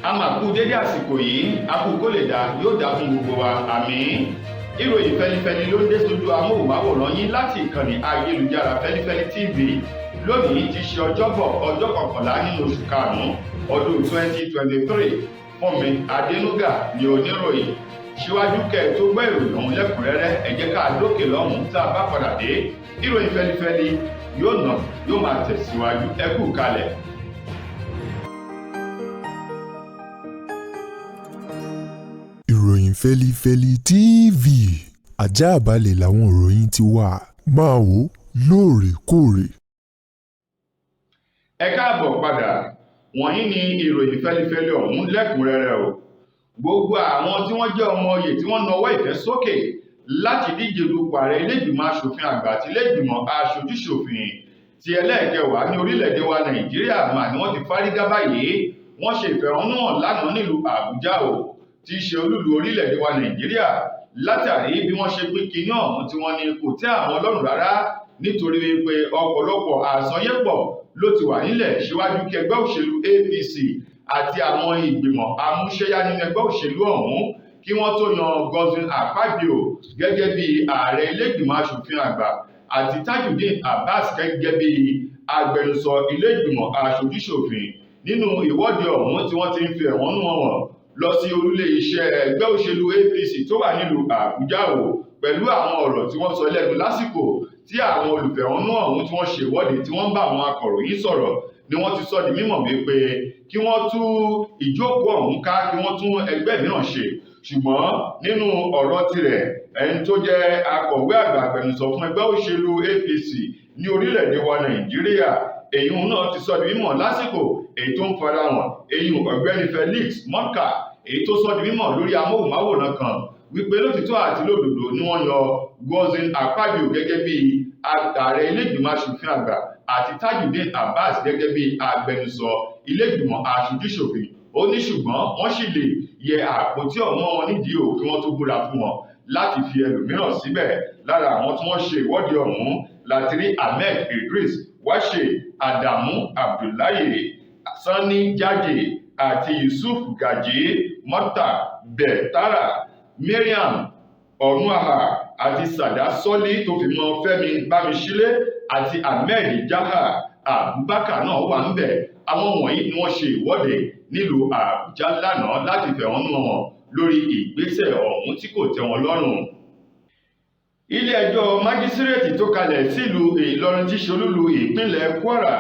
a máa kú dédé àsìkò yìí a kú kó lè dá yóò dá fún gbogbo wa àmín. Ìròyìn fẹlifẹli ló ń dé sójú amóhùnmáwòrán yín láti ìkànnì ayélujára Feli-feli TV lónìí ti ṣe ọjọ́bọ̀ ọjọ́ 11 nínú oṣù karùn-ún ọdún 2023. Fúnmi Adénúgà ni oníròyìn. Síwájú kẹ́ tó gbọ́ ìròyìn ọ̀hún lẹ́kùnrẹ́rẹ́ ẹ jẹ́ ká dókè lọ́hùn-ún tá a bá padà dé. Ìròyìn fẹlifẹli yóò máa tẹ̀síwájú ẹ kú kalẹ̀. Ìròyìn Feli-feli TV àjààbálẹ̀ làwọn ìròyìn ti wà máa wò lóòrèkóòrè. Ẹ káàbọ̀ padà wọ̀nyí ni ìròyìn fẹlifẹli ọ̀hún lẹ́kùnrẹ́rẹ́ o. Gbogbo àwọn tí wọ́n jẹ́ ọmọ oyè tí wọ́n nawọ́ ìfẹ́ sókè láti díje dupò ààrẹ ilé-ìgbìmọ̀ asòfin àgbà àti ilé-ìgbìmọ̀ aṣojú-ṣòfin ti ẹlẹ́ẹ̀kẹwàá ní orílẹ̀-èdè wa Nàìjíríà mà ni wọ́n ti fárígá báyìí. Wọ́n ṣe ìfẹ̀hónúhàn lánàá nílùú Àbújá o tí í ṣe olúlu orílẹ̀-èdè wa Nàìjíríà látàrí bí wọ́n ṣe pín kinní ọ̀hún tí wọ́n ní kò tẹ́ àwọn lọ́rùn rárá nítorí wípé ọ̀pọ̀lọpọ̀ àsọyépọ̀ ló ti wà nílẹ̀ síwájú kí ẹgbẹ́ òṣèlú APC àti àwọn ìgbìmọ̀ amúṣẹ́yá nínú ẹgbẹ́ òṣèlú ọ̀hún kí wọ́n tó yan Godwin Akpabio gẹ́gẹ́ bí ààrẹ ilé-ìgbìmọ̀ asòfin àgbà àti Tajudeen Abass gẹ́gẹ́ bí agbẹnusọ ilé-ìgbìmọ̀ aṣojú-ṣòfin nínú ìwọ́de ọ̀hún tí wọ́n ti ń fi ẹ̀hónú wọn lọ sí olúlé iṣẹ́ ẹgbẹ́ òṣèlú APC tó wà nílùú Àbújá o pẹ̀lú àwọn ọ̀rọ̀ tí wọ́n sọ lẹ́nu lásìkò tí àwọn olùfẹ̀hónú ọ̀hún tí wọ́n ṣe ìwọ́de tí wọ́n bá àwọn akọ̀ròyìn sọ̀rọ̀ ni wọ́n ti sọ di mímọ̀ wípé kí wọ́n tú ìjókòó ọ̀hún ká kí wọ́n tún ẹgbẹ́ mìíràn ṣe ṣùgbọ́n nínú ọ̀rọ̀ tirẹ̀ ẹni tó jẹ́ akọ̀wé àgbà agbẹnusọ fún ẹgbẹ́ òṣèlú APC ní orílẹ̀-èdè wa Nàìjíríà èyí náà ti sọ di mímọ̀ lásìkò èyí tó ń farahàn èyí ọ̀gbẹ́ni Felix Mọ́kà èyí tó sọ di mímọ̀ lórí amóhùnmáwòrán kan wípé lótìtọ́ àti lódodo ni wọ́n yan Godwin Akpabio gẹ́gẹ́ bí ààrẹ ilé-ìgbìmọ̀ asòfin àgbà àti Tajudeen Abass gẹ́gẹ́ bí agbẹnusọ ilé-ìgbìmọ̀ aṣojú-ṣòfin ó ní ṣùgbọ́n wọ́n sì lè yẹ àpótí ọ̀hún wọn nídìí o kí wọ́n tó búra fún wọn láti fi ẹlòmíràn síbẹ̀ lára àwọn tí wọ́n ṣe ìwọ́de ọ̀hún láti rí Ahmed Idris Wase Adamu Abdullahi Sani Jaje àti Yusuf Gaji Mota Betara Mariam Onuaha àti Sada Soli tó fi mọ́ Fẹ́mi Bámiṣílé àti Ahmed Jaha Abubakar náà wà ń bẹ̀. Àwọn wọ̀nyí ni wọ́n ṣe ìwọ́de nílùú Àbújá lánàá láti fẹ̀hónú wọn lórí ìgbésẹ̀ ọ̀hún tí kò tẹ́ wọn lọ́rùn. Ilé-ẹjọ́ májísírèètì tó kalẹ̀ sílùú Ìlọrin tí ṣe olúlu ìpínlẹ̀ Kwara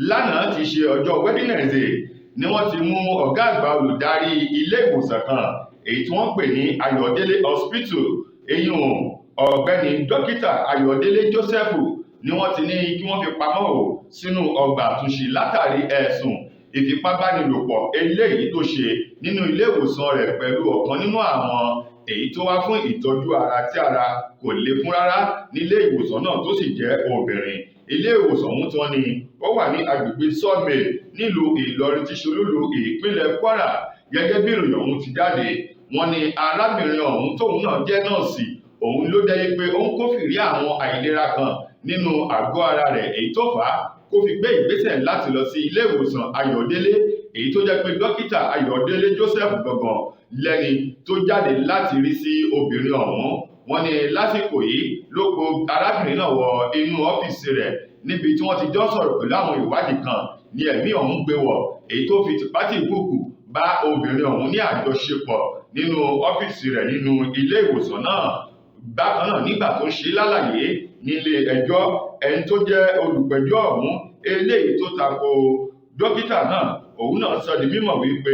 lánàá ti ṣe ọjọ́ Wednesday ni wọ́n ti mú ọ̀gá àgbà olùdarí ilé ìwòsàn kan èyí tí wọ́n pè ní Ayọ̀délé Hospital eyín ọ̀gbẹ́ni dókítà Ayọ̀délé Joseph ni wọ́n ti ní kí wọ́n fi pamọ́ ò sínú ọgbà àtúnṣe látàrí ẹ̀sùn ìfipábánilòpọ̀ eléyìí tó ṣe nínú ilé ìwòsàn rẹ̀ pẹ̀lú ọ̀kan nínú àwọn èyí tó wá fún ìtọ́jú ara tí ara kò le fún rárá nílé ìwòsàn náà tó sì jẹ́ obìnrin. Ilé ìwòsàn ọ̀hún tí wọ́n ní ó wà ní agbègbè Sọ́ọ̀mẹ̀ nílùú Ìlọrin tí ṣe olúlu ìpínlẹ̀ Kwara gẹ́gẹ́ bí ìròyìn ọ̀hún ti jáde. Wọ́n ní arábìnrin ọ̀hún tóun náà jẹ́ nọ́ọ̀sì òun ló dẹ́ pé ó ń kófìrí àwọn àìlera kan nínú àgọ́ ara rẹ̀ èyí tó fà á kó fi gbé ìgbésẹ̀ láti lọ sí ilé ìwòsàn Ayọ̀délé èyí tó jẹ́ pé dókítà Ayọ̀délé Joseph gangan lẹ́ni tó jáde láti rí sí obìnrin ọ̀hún. Wọ́n ní lásìkò yìí ló kó arábìnrin náà wọ inú ọ́fíìsì rẹ̀ níbi tí wọ́n ti jọ sọ̀rọ̀ pẹ̀lú àwọn ìwádìí kan ní ẹ̀mí ọ̀hún gbé wọ̀ èyí tó fi tìpátìkúùkù bá obìnrin ọ̀hún ní àjọṣepọ̀ nínú ọ́fíìsì rẹ̀ nínú ilé ìwòsàn náà. Bákan náà nígbà tó ṣe lálàyé nílé ẹjọ́ ẹni tó jẹ́ olùpẹ̀jọ́ ọ̀hún eléyìí tó tako dókítà náà òun náà sọ di mímọ̀ wípé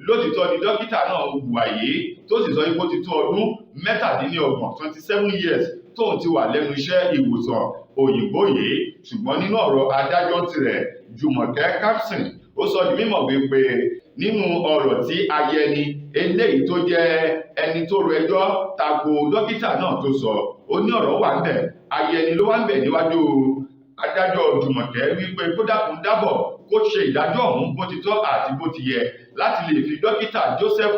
lótìtọ́ ni dókítà náà hùwà yìí tó sì sọ pé ó ti tó ọdún 27 years tóun ti wà lẹ́nu iṣẹ́ ìwòsàn òyìnbó yìí ṣùgbọ́n nínú ọ̀rọ̀ adájọ́ tirẹ̀ Jùmọ̀kẹ́ Capson ó sọ di mímọ̀ wípé nínú ọ̀rọ̀ tí ayẹni eléyìí tó jẹ́ ẹni tó ro ẹjọ́ tako dókítà náà tó sọ ó ní ọ̀rọ̀ wà ń bẹ̀ ayẹni ló wà ń bẹ̀ níwájú adájọ́ Jùmọ̀kẹ́ wípé kó dákun dábọ̀ kó ṣe ìdájọ́ ọ̀hún bó ti tọ́ àti bó ti yẹ láti lè fi dókítà Joseph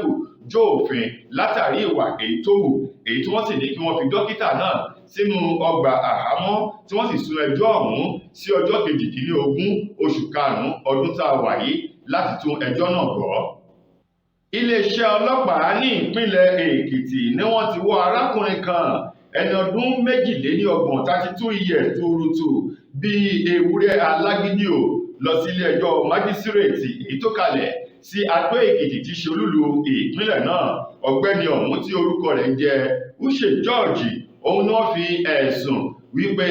jó òfin látàrí ìwà èyí tó wù èyí tí wọ́n sì ní kí wọ́n fi dókítà náà sínú ọgbà àhámọ́ tí wọ́n sì sún ẹjọ́ ọ̀hún sí ọjọ́ 18 oṣù karùn-ún ọdún tá a wà yìí láti tún ẹjọ́ náà gbọ́. Iléeṣẹ́ ọlọ́pàá ní ìpínlẹ̀ Èkìtì ni wọ́n ti wọ́ arákùnrin kan ẹni ọdún 32 32 years tuurutu bíi ewúrẹ́ alágídí lọ sí ilé-ẹjọ́ májísírèètì èyí tó kalẹ̀ sí Adó Èkìtì tí ṣe olúlu ìpínlẹ̀ náà. Ọ̀gbẹ́ni ọ̀hún tí orúkọ rẹ̀ ń jẹ́ Uche George, òun ni wọ́n fi ẹ̀sùn wípé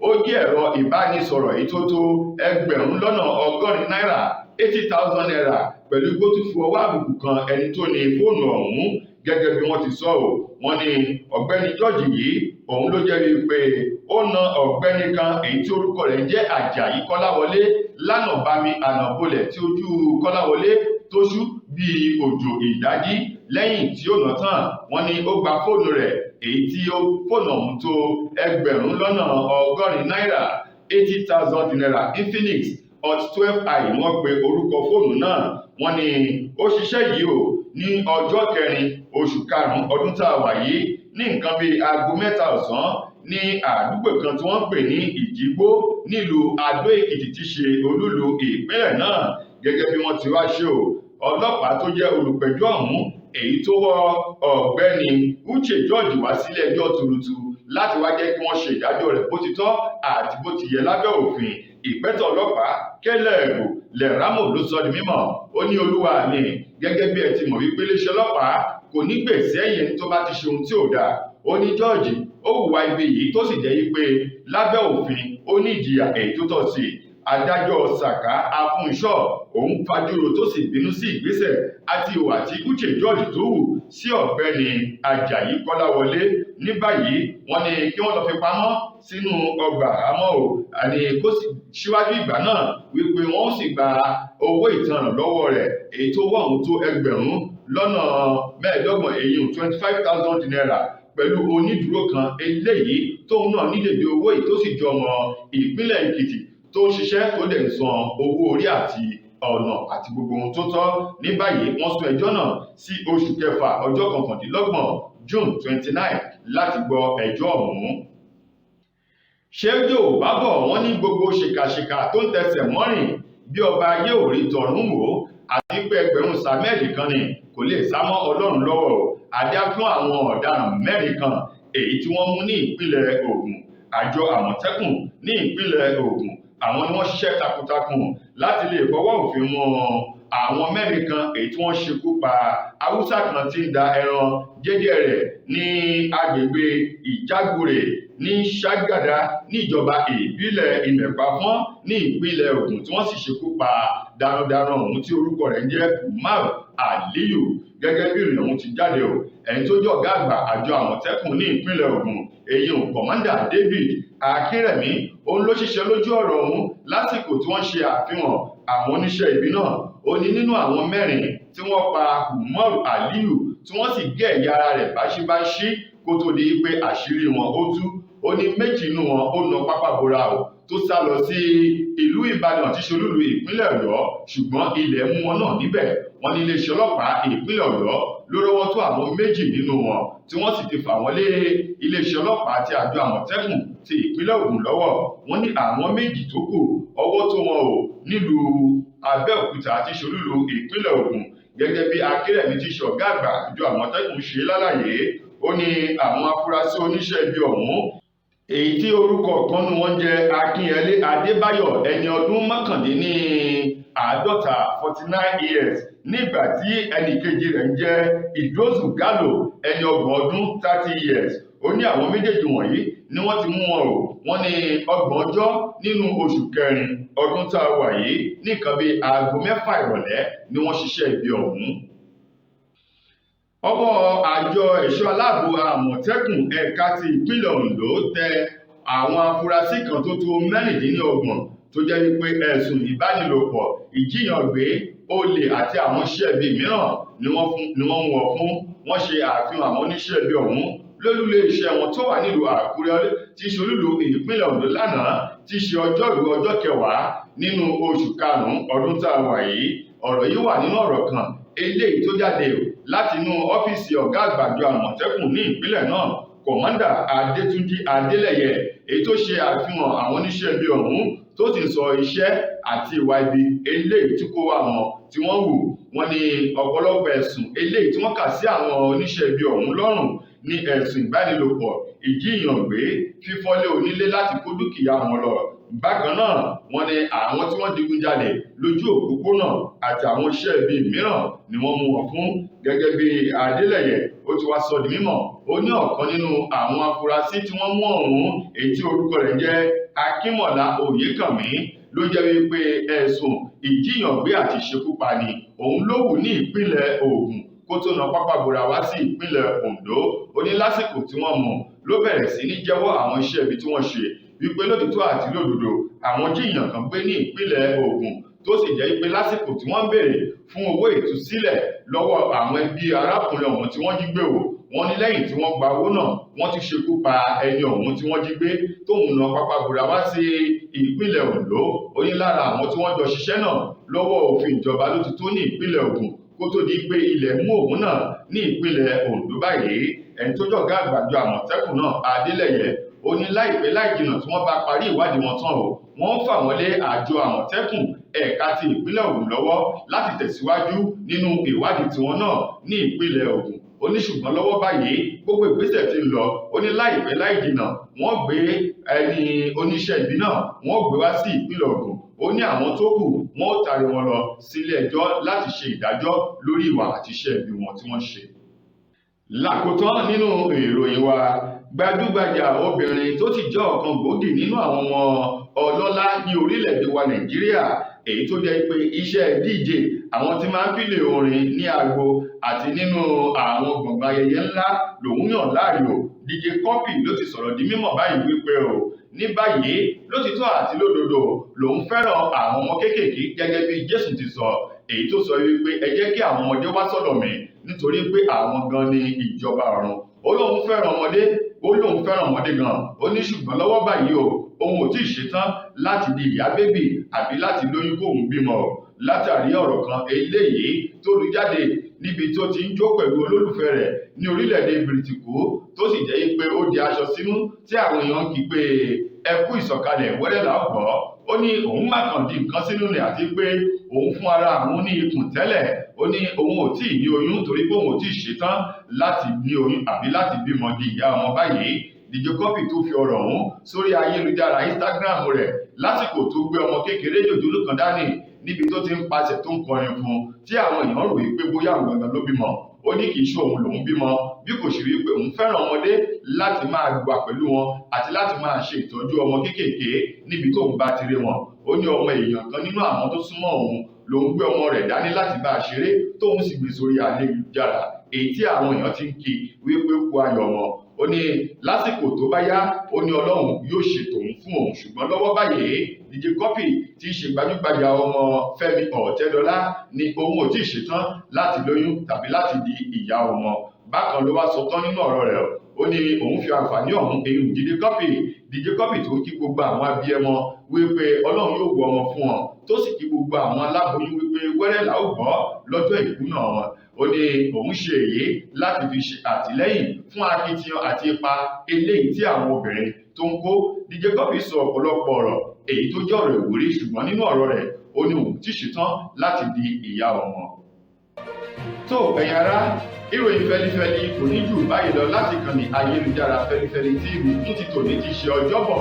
ó jí ẹ̀rọ ìbánisọ̀rọ̀ èyí tó tó $80,000 náírà 80,000 naira pẹ̀lú igbó tó fi ọwọ́ àbùkù kan ẹni tó ní fóònù ọ̀hún. Gẹ́gẹ́ bí wọ́n ti sọ wọ́n ní ọ̀gbẹ́ni George yìí òun ló jẹ́rìí pé ó na ọ̀gbẹ́ni kan èyí tí orúkọ rẹ̀ ń jẹ́ Àjàyí Kọ́láwọlé lánàbámi ànàbólẹ̀ tí ojú Kọ́láwọlé tó ṣú bíi òjò ìdájí. Lẹ́yìn tí ó nà tán wọ́n ní ó gba fóònù rẹ̀ èyí tí ó fóònù ọ̀hún tó $80,000 náírà 80,000 naira Infinix Hot 12i ni wọ́n pe orúkọ fóònù náà. Wọ́n ní ó ṣiṣẹ́ yìí ní ọjọ́ 4 oṣù karùn-ún ọdún tá a wà yìí ní nǹkan bíi aago 3 ọ̀sán ní àdúgbò kan tí wọ́n pè ní IGBO nílùú Adó Èkìtì tí ṣe olúlu ìpínlẹ̀ náà. Gẹ́gẹ́ bí wọ́n ti wá ṣe ọlọ́pàá tó jẹ́ olùpẹ̀jọ́ ọ̀hún èyí tó wọ́ ọ̀gbẹ́ni Uche George wá sílé ẹjọ́ tuurutu láti wá jẹ́ kí wọ́n ṣe ìdájọ́ rẹ̀ bó ti tọ́ àti bó ti yẹ lábẹ́ òfin. Ìpẹ́tọ̀ ọlọ́pàá Kẹ́lẹ́ẹ̀bù Lẹ́rámò ló sọ di mímọ̀. Ó ní olúwa mi, gẹ́gẹ́ bí ẹ ti mọ̀ wípé iléeṣẹ́ ọlọ́pàá kò ní gbèsè ẹ̀yìn tó bá ti ṣe ohun tí ò dáa. Ó ní George ó hùwà ibi yìí tó sì jẹ́ wípé lábẹ́ òfin ó ní ìjìyà èyí tó tọ́ sí. Adájọ́ Sàká Afúnṣọ́ òun fajúro tó sì bínú sí ìgbésẹ̀ àti ìwà tí Uche George tó hù sí ọ̀gbẹ́ni Àjàyí Kọ́láwọlé. Ní báyìí wọ́n ní kí wọ́n lọ fi pamọ́ sínú ọgbà àmọ́ àní kó sì síwájú ìgbà náà wípé wọ́n sì gba owó ìtanràn lọ́wọ́ rẹ̀ èyí tó wọ́ òun tó $25,000 èyí 25,000 naira pẹ̀lú onídùúró kan eléyìí tóun náà nídèédé owó yìí tó sì jọ ọmọ ìpínlẹ̀ Èkìtì tó ń ṣiṣẹ́ tó dẹ̀ ń san owó orí àti ọ̀nà àti gbogbo ohun tó tọ́. Ní báyìí wọ́n sún ẹjọ́ náà sí oṣù kẹfà ọjọ́ 29 June 29 láti gbọ́ ẹjọ́ ọ̀hún. Ṣé Yorùbá bọ̀ wọ́n ní gbogbo ṣìkàṣìkà tó ń tẹsẹ̀ mọ́rìn bí ọba ayé ò rí tọ̀run wò àti pé ẹgbẹ̀rún sàmẹ́ẹ̀lì kan ni kò lè sá mọ́ Ọlọ́run lọ́wọ́. Adá fún àwọn ọ̀daràn 4 kan èyí tí wọ́n mú ní ìpínlẹ̀ Ògùn. Àjọ Àmọ̀tẹ́kùn ní ìpínlẹ̀ Ògùn àwọn ni wọ́n ṣiṣẹ́ takuntakun láti lè fọwọ́ òfin mú àwọn 4 kan èyí tí wọ́n ṣekú pa Haúsá kan tí ń da ẹran jẹ́jẹ́ rẹ̀ ní agbègbè Ìjágùrè ní Ṣàgádà níjọba ìbílẹ̀ Ìmẹ̀páfọ́n ní ìpínlẹ̀ Ògùn tí wọ́n sì ṣekú pa darandaran ọ̀hún tí orúkọ rẹ̀ ń jẹ́ Umar Aliyu. Gẹ́gẹ́ bí ìròyìn ọ̀hún ti jáde ẹni tó jẹ́ ọ̀gá àgbà àjọ Àmọ̀tẹ́kùn ní ìpínlẹ̀ Ògùn èyí kọ̀mándà David Akínrẹ̀mí òun ló ṣiṣẹ́ lójú ọ̀rọ̀ ọ̀hún lásìkò tí wọ́n ṣe àfihàn àwọn oníṣẹ́ ibi náà. Ó ní nínú àwọn 4 tí wọ́n pa Umar Aliyu tí wọ́n sì gé ẹ̀yà ara rẹ̀ báṣíbáṣí kó tó di pé àṣírí wọn ó tú. Ó ní 2 nínú wọn ó na pápá bora tó sá lọ sí ìlú Ìbàdàn tí ṣe olúlu ìpínlẹ̀ Ọ̀yọ́ ṣùgbọ́n ilẹ̀ mú wọn náà níbẹ̀. Wọ́n ní iléeṣẹ́ ọlọ́pàá ìpínlẹ̀ Ọ̀yọ́ ló rọ́wọ́ tó àwọn 2 nínú wọn tí wọ́n sì ti fà wọ́n lé iléeṣẹ́ ọlọ́pàá àti àjọ Àmọ̀tẹ́kùn ti ìpínlẹ̀ Ògùn lọ́wọ́. Wọ́n ní àwọn 2 tó kù ọwọ́ tó wọn nílùú Abẹ́òkúta àti ṣe olúlu ìpínlẹ̀ Ògùn. Gẹ́gẹ́ bí Akínrẹ̀mí ti ṣe ọ̀gá àgbà àjọ Àmọ̀tẹ́kùn ṣe lálàyé ó ní àwọn afurasí oníṣẹ́ ibi ọ̀hún èyí tí orúkọ kan nínú wọn jẹ́ Akínyẹlé Adébáyọ̀ ẹni ọdún 49 49 years nígbà tí ẹnì kejì rẹ̀ ń jẹ́ Ìdózù Gálò ẹni 30 years. Ó ní àwọn méjèèjì wọ̀nyí ni wọ́n ti mú wọn wọ́n ní 30 ọjọ́ nínú oṣù kẹrin ọdún tá a wà yìí ní nǹkan bíi aago 6 ìrọ̀lẹ́ ni wọ́n ṣiṣẹ́ ibi ọ̀hún. Ọwọ́ àjọ ẹ̀ṣọ́ aláàbò Àmọ̀tẹ́kùn ẹ̀ka ti ìpínlẹ̀ Ondo tẹ àwọn afurasí kan tó tó 26 tó jẹ́ wípé ẹ̀sùn ìbánilòpọ̀, ìjíyàngbé, olè àti àwọn iṣẹ́ ibi mìíràn ni wọ́n mú wọn fún. Wọ́n ṣe àfihàn àwọn oníṣẹ́ ibi ọ̀hún lólúlé iṣẹ́ wọn tó wà nílùú Àkúrẹ́ tí ṣe olúlu ìpínlẹ̀ Ondo lánàá tí ṣe ọjọ́rú ọjọ́ 10 nínú oṣù karùn-ún ọdún tá a wà yìí. Ọ̀rọ̀ yìí wà nínú ọ̀rọ̀ kan eléyìí tó jáde láti inú ọ́fíìsì ọ̀gá àgbà àjọ Àmọ̀tẹ́kùn ní ìpínlẹ̀ náà kọ̀mándà Adétúnjí Adélẹ̀yẹ èyí tó ṣe àfihàn àwọn oníṣẹ́ ibi ọ̀hún tó sì sọ iṣẹ́ àti ìwà ibi eléyìí tí kò wá wọn tí wọ́n hù. wọ́n ní ọ̀pọ̀lọpọ̀ ẹ̀sùn eléyìí tí wọ́n kà sí àwọn oníṣẹ́ ibi ọ̀hún lọ́rùn ní ẹ̀sùn ìbánilòpọ̀, ìjíìyàngbé, fífọ́lé onílé láti kó dúkìá wọn lọ. Bákan náà wọ́n ní àwọn tí wọ́n digunjalè lójú òpópónà àti àwọn iṣẹ́ ibi mìíràn ni wọ́n mú wọn fún. Gẹ́gẹ́ bí Adélẹ́yẹ ó ti wá sọ di mímọ̀, ó ní ọ̀kan nínú àwọn afurasí tí wọ́n mú ọ̀hún èyí tí orúkọ rẹ̀ jẹ́ Akínmọ̀lá Oyèkànmí ló jẹ́ wípé ẹ̀sùn ìjíyàngbé àti ìṣekúpani òun ló wù ní ìpínlẹ̀ Ògùn kó tó na pápá bora wá sí ìpínlẹ̀ Oǹdó. Ó ní lásìkò tí wọ́n mú ló bẹ̀rẹ̀ sí ní jẹ́wọ́ àwọn iṣẹ́ ibi tí wọ́n ṣe wípé lótìtọ́ àti lódodo àwọn jíìyàn kan gbé ní ìpínlẹ̀ Ògùn tó sì jẹ́ pé lásìkò tí wọ́n ń béèrè fún owó ìtúsílẹ̀ lọ́wọ́ àwọn ẹbí arákùnrin ọ̀hún tí wọ́n jí gbé wò, wọ́n ní lẹ́yìn tí wọ́n gba owó náà wọ́n ti ṣekú pa ẹni ọ̀hún tí wọ́n jí gbé tóun na pápá bora wá sí ìpínlẹ̀ Oǹdó. Ó ní lára àwọn tí wọ́n jọ ṣiṣẹ́ náà lọ́wọ́ òfin ìjọba ló ti tó ní ìpínlẹ̀ Ògùn kó tó di pé ilẹ̀ mú òun náà ní ìpínlẹ̀ Oǹdó báyìí. Ẹni tó jọ̀gá àgbà àjọ Àmọ̀tẹ́kùn náà Adélẹ́yẹ ó ní láìpẹ́ láìjìnà tí wọ́n bá parí ìwádìí wọn tán o, wọ́n fà wọ́n lé àjọ Àmọ̀tẹ́kùn ẹ̀ka ti ìpínlẹ̀ Ògùn lọ́wọ́ láti tẹ̀síwájú nínú ìwádìí tiwọn náà ní ìpínlẹ̀ Ògùn. Ó ní ṣùgbọ́n lọ́wọ́ báyìí gbogbo ìgbésẹ̀ tí ń lọ, ó ní láìpẹ́ láìjìnà wọ́n gbé ẹni oníṣẹ́ ibi náà wọ́n gbé wá sí ìpínlẹ̀ Ògùn. Ó ní àwọn tó kù wọ́n ó taari wọn lọ sílé ẹjọ́ láti ṣe ìdájọ́ lórí ìwà àti iṣẹ́ ibi wọn tí wọ́n ṣe. Lákòótán nínú ìròyìn wa, gbajúgbajà obìnrin tó ti jẹ́ ọ̀kan gbòógì nínú àwọn ọmọ ọlọ́lá ní orílẹ̀-èdè wa Nàìjíríà, èyí tó jẹ́ pé iṣẹ́ DJ àwọn tí máa ń pílè orin ní agbo àti nínú àwọn gbọ̀ngàn ayẹyẹ ńlá lòun yàn láàyò. DJ Cuppy ló ti sọ̀rọ̀ di mímọ̀ báyìí wípé o ní báyìí lótìtọ́ àti lódodo lòun fẹ́ràn àwọn ọmọ kéékèèké gẹ́gẹ́ bí Jésù ti sọ, èyí tó sọ wípé ẹ jẹ́ kí àwọn ọmọdé wá sọ́dọ̀ mi nítorí pé àwọn gan ni ìjọba ọ̀run. Ó lóun fẹ́ràn ọmọdé, ó lóun fẹ́ràn ọmọdé gan. Ó ní ṣùgbọ́n lọ́wọ́ báyìí o òun ò tí ì ṣetán láti di ìyá bébì àbí láti lóyún kóun bímọ látàrí ọ̀rọ̀ kan eléyìí tó lu jáde níbi tó ti ń jó pẹ̀lú olólùfẹ́ rẹ̀ ní orílẹ̀-èdè Bìrìtìkó tó sì jẹ́ pé ó di aṣọ sínú tí àwọn èèyàn kì í pé ẹ kú ìsọ̀kalẹ̀ wẹ́rẹ́ là ó gbọ́. Ó ní òun má kàn di nǹkan sínú ni àti pé òun fún ara àwọn ní ikùn tẹ́lẹ̀. Ó ní òun ò tí ì ní oyún torí pé òun ò tí ì ṣetán láti ní oyún àbí láti bímọ di ìyá ọmọ báyìí. DJ Cuppy tó fi ọ̀rọ̀ ọ̀hún sórí ayélujára Instagram rẹ̀ lásìkò tó gbé ọmọ kékeré jòjòló kan dání níbi tó ti ń pàṣẹ tó ń kọrin fún tí àwọn èèyàn rò wípé bóyá àwọn gangan ló bímọ. Ó ní kì í ṣe òun lòun bímọ bí kò ṣe wípé òun fẹ́ràn ọmọdé láti máa gbà pẹ̀lú wọn àti láti máa ṣe ìtọ́jú ọmọ kéékèèké níbi tóun bá ti rí wọn. Ó ní ọmọ èèyàn kan nínú àwọn tó súnmọ́ òun lòun gbé ọmọ rẹ̀ dání láti bá a ṣeré tóun sì gbé sórí ayélujára èyí tí àwọn èèyàn ti ń kí wípé kú ayọ̀ wọn. Ó ní lásìkò tó bá yá ó ní Ọlọ́run yóò ṣètò òun fún òun, ṣùgbọ́n lọ́wọ́ báyìí DJ Cuppy tí í ṣe gbajúgbajà ọmọ Fẹ́mi Ọ̀tẹ́dọ́lá ni òun ò tí ì ṣetán láti lóyún tàbí láti di ìyá ọmọ. Bákan ló wá sọ tán nínú ọ̀rọ̀ rẹ̀, ó ní òun fi àǹfààní ọ̀hún èyí DJ Cuppy tó kí gbogbo àwọn abiyamọ wípé Ọlọ́run yóò wọ ọmọ fún wọn tó sì kí gbogbo àwọn aláboyún wípé wẹ́rẹ́ là ó gbọ́ lọ́jọ́ ìkúnà wọn. Ó ní òun ṣe èyí láti fi ṣe àtìlẹ́yìn fún akitiyan àti ipa eléyìí tí àwọn obìnrin tó ń kó. DJ Cuppy sọ ọ̀pọ̀lọpọ̀ ọ̀rọ̀ èyí tó jẹ́ ọ̀rọ̀ ìwúrí, ṣùgbọ́n nínú ọ̀rọ̀ rẹ̀ ó ní òun ti ṣetán láti di ìyá ọmọ. tó ẹ̀yin ará, ìròyìn fẹlifẹli kò ní jù báyìí lọ láti kàn ní ayélujára Feli-feli TV ní ti tòní ti ṣe ọjọ́bọ̀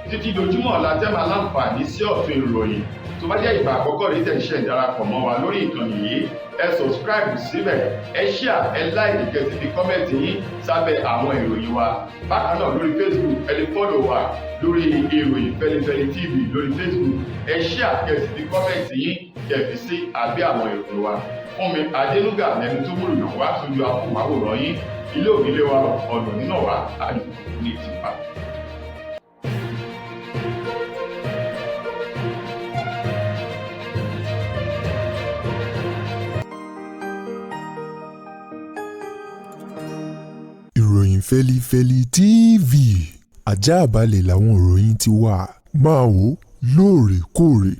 títí dojúmọ́ la tẹ́ máa láǹfààní sí ọ̀tun ìròyìn. Tó bá jẹ́ ìgbà àkọ́kọ́ rí tẹ̀ ṣe ìdarapọ̀ mọ́ wa lórí ìkànnì yìí, ẹ subscribe síbẹ̀, ẹ share, ẹ like, kẹ́ sì fi kọ́mẹ̀ntì yín sábẹ́ àwọn ìròyìn wa. Bákan náà lórí Facebook ẹ lè follow wa lórí ìròyìn Feli-feli TV lórí Facebook, ẹ share, kẹ́ sì fi kọ́mẹ̀ntì yín kẹ́ fi sí abẹ́ àwọn ìròyìn wa. Fúnmi Adénúgà lẹni tó múlò náà wá sójú afúnmáwòrán yín. Ilé ònílé wa ọ̀nà nínà wá ayò ní tipa. Ìròyìn Feli-feli TV àjààbálẹ̀ làwọn ìròyìn ti wà, máa wò lóòrèkóòrè.